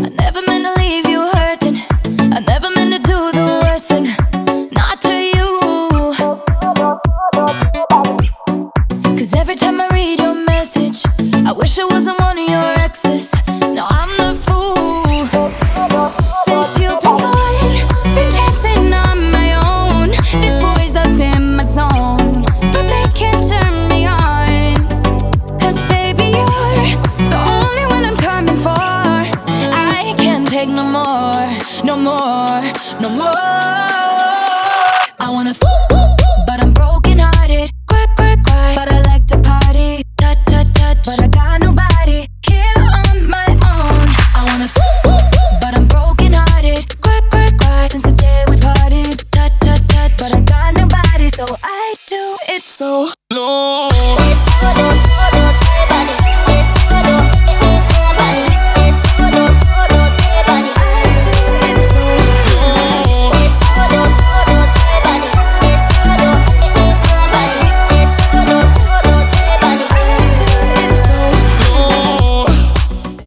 never meant to leave you hurting. I never meant to do the worst thing, not to you. 'Cause every time I read your message, I wish it wasn't one of your exes. No, I'm the fool. Since you've been gone, been dancing on my own. These boys up in my zone, but they can't turn me on. 'Cause baby, you're the only one I'm coming for. I can't take no more, no more, no more. I wanna but I'm broken hearted. Cry, cry, cry, but I like to party. Touch, touch, touch, but I got nobody here on my own. I wanna but I'm broken hearted. Cry, cry, cry, since the day we parted. Touch, touch, touch, but I got nobody, so I do it so Long